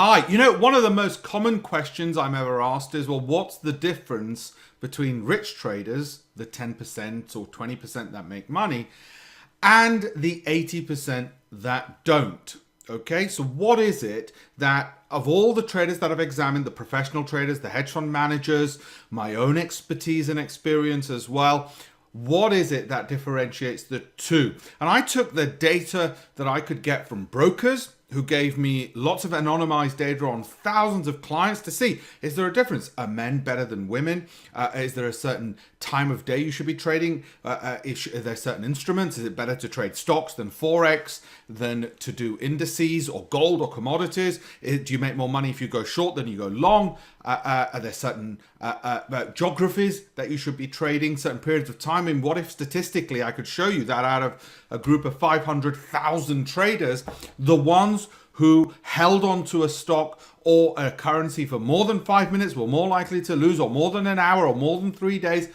Hi, one of the most common questions I'm ever asked is, well, what's the difference between rich traders, the 10% or 20% that make money, and the 80% that don't? Okay, so what is it that, of all the traders that I've examined, the professional traders, the hedge fund managers, my own expertise and experience as well, what is it that differentiates the two? And I took the data that I could get from brokers who gave me lots of anonymized data on thousands of clients to see, is there a difference? Are men better than women? Is there a certain time of day you should be trading? Are there certain instruments? Is it better to trade stocks than Forex, than to do indices or gold or commodities? Do you make more money if you go short than you go long? Are there certain geographies that you should be trading, certain periods of time? And what if statistically I could show you that out of a group of 500,000 traders, the ones who held on to a stock or a currency for more than 5 minutes were more likely to lose, or more than an hour, or more than 3 days,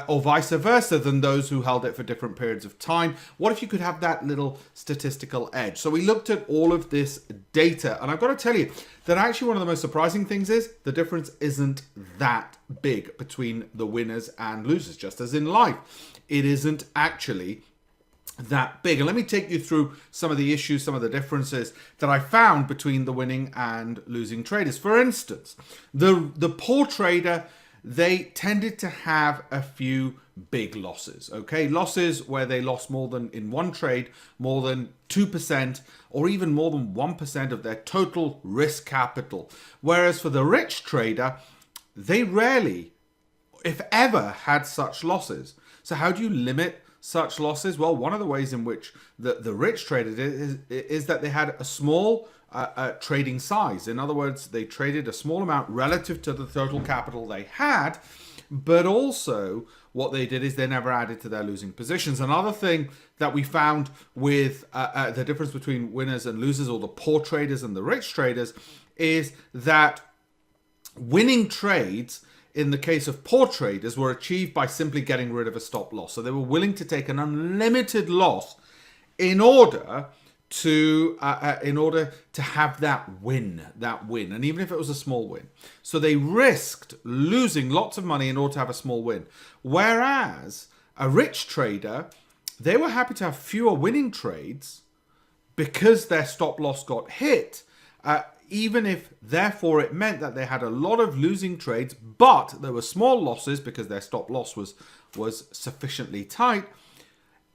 or vice versa, than those who held it for different periods of time? What if you could have that little statistical edge? So we looked at all of this data, and I've got to tell you that actually one of the most surprising things is the difference isn't that big between the winners and losers. Just as in life, it isn't actually that big. And let me take you through some of the issues, some of the differences that I found between the winning and losing traders. For instance, the poor trader, they tended to have a few big losses, okay? Losses where they lost more than, in one trade, more than 2% or even more than 1% of their total risk capital. Whereas for the rich trader, they rarely, if ever, had such losses. So how do you limit such losses? Well, one of the ways in which the rich traded is that they had a small trading size. In other words, they traded a small amount relative to the total capital they had, but also what they did is they never added to their losing positions. Another thing that we found with the difference between winners and losers, or the poor traders and the rich traders, is that winning trades in the case of poor traders were achieved by simply getting rid of a stop loss. So they were willing to take an unlimited loss in order to have that win, and even if it was a small win. So they risked losing lots of money in order to have a small win. Whereas a rich trader, they were happy to have fewer winning trades because their stop loss got hit, even if therefore it meant that they had a lot of losing trades, but there were small losses because their stop loss was sufficiently tight,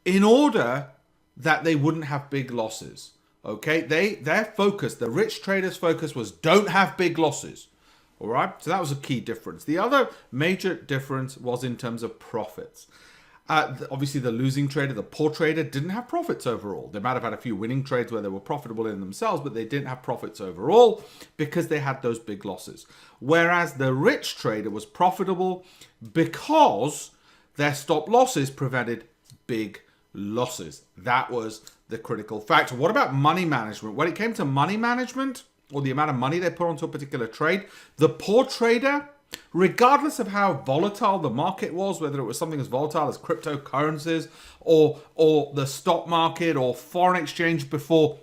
in order that they wouldn't have big losses. Okay, their focus, the rich traders' focus, was don't have big losses. All right, so that was a key difference. The other major difference was in terms of profits. Obviously, the losing trader, the poor trader, didn't have profits overall. They might have had a few winning trades where they were profitable in themselves, but they didn't have profits overall because they had those big losses. Whereas the rich trader was profitable because their stop losses prevented big losses. That was the critical factor. What about money management? When it came to money management, or the amount of money they put onto a particular trade, the poor trader, regardless of how volatile the market was, whether it was something as volatile as cryptocurrencies or the stock market or foreign exchange before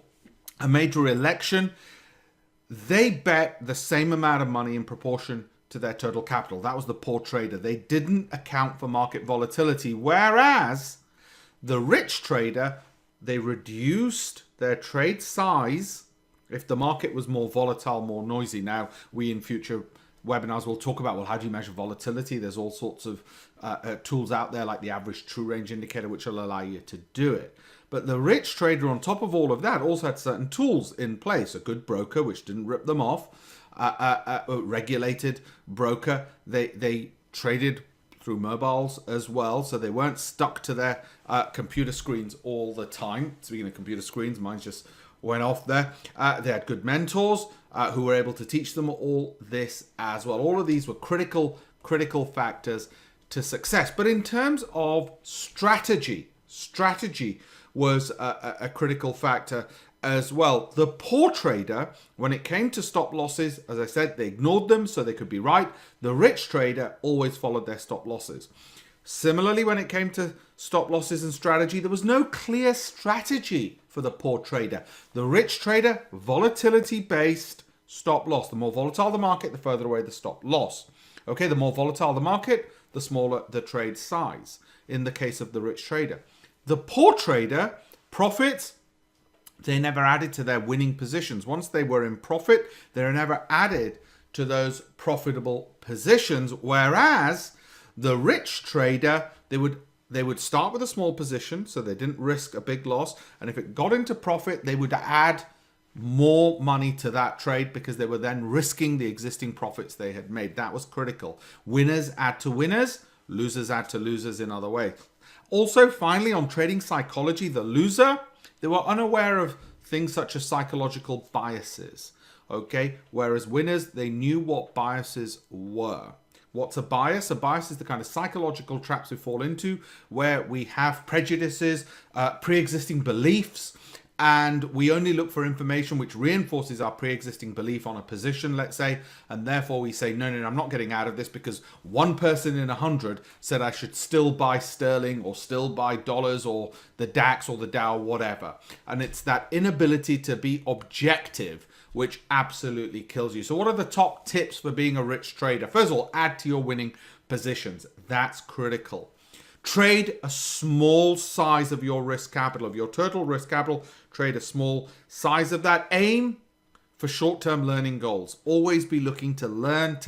a major election, they bet the same amount of money in proportion to their total capital. That was the poor trader. They didn't account for market volatility. Whereas the rich trader, they reduced their trade size if the market was more volatile, more noisy. Now, we in future webinars will talk about, well, how do you measure volatility? There's all sorts of tools out there like the average true range indicator, which will allow you to do it. But the rich trader, on top of all of that, also had certain tools in place. A good broker, which didn't rip them off, a regulated broker. They traded through mobiles as well, so they weren't stuck to their computer screens all the time. Speaking of computer screens, mine just went off there. They had good mentors who were able to teach them all this as well. All of these were critical factors to success. But in terms of strategy was a critical factor as well. The poor trader, when it came to stop losses, as I said, they ignored them so they could be right. The rich trader always followed their stop losses. Similarly, when it came to stop losses and strategy, there was no clear strategy for the poor trader. The rich trader, volatility based, stop loss. The more volatile the market, the further away the stop loss. Okay, the more volatile the market, the smaller the trade size in the case of the rich trader. The poor trader, profits, they never added to their winning positions. Once they were in profit, they're never added to those profitable positions. Whereas the rich trader, they would start with a small position, so they didn't risk a big loss. And if it got into profit, they would add more money to that trade because they were then risking the existing profits they had made. That was critical. Winners add to winners, losers add to losers in other ways. Also, finally, on trading psychology, the loser, they were unaware of things such as psychological biases. Okay, whereas winners, they knew what biases were. What's a bias? A bias is the kind of psychological traps we fall into where we have prejudices, pre-existing beliefs, and we only look for information which reinforces our pre-existing belief on a position, let's say, and therefore we say, no, I'm not getting out of this because one person in 100 said I should still buy sterling or still buy dollars or the DAX or the Dow, whatever. And it's that inability to be objective which absolutely kills you. So what are the top tips for being a rich trader? First of all, add to your winning positions. That's critical. Trade a small size of your risk capital, of your total risk capital. Trade a small size of that. Aim for short-term learning goals. Always be looking to learn,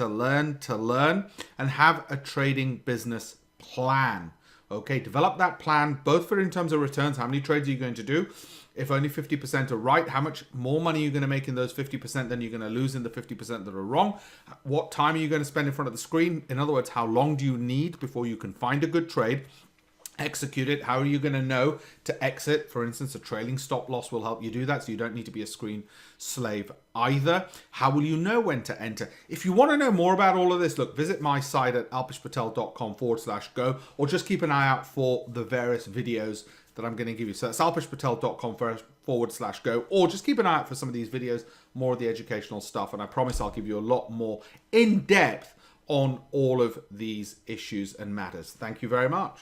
and have a trading business plan. Okay, develop that plan, both for in terms of returns, how many trades are you going to do? If only 50% are right, how much more money are you going to make in those 50% than you're going to lose in the 50% that are wrong? What time are you going to spend in front of the screen? In other words, how long do you need before you can find a good trade, execute it? How are you going to know to exit? For instance, a trailing stop loss will help you do that, so you don't need to be a screen slave either. How will you know when to enter? If you want to know more about all of this, look, visit my site at alpeshpatel.com/go, or just keep an eye out for the various videos that I'm going to give you. So that's alpeshpatel.com/go, or just keep an eye out for some of these videos, more of the educational stuff, and I promise I'll give you a lot more in depth on all of these issues and matters. Thank you very much.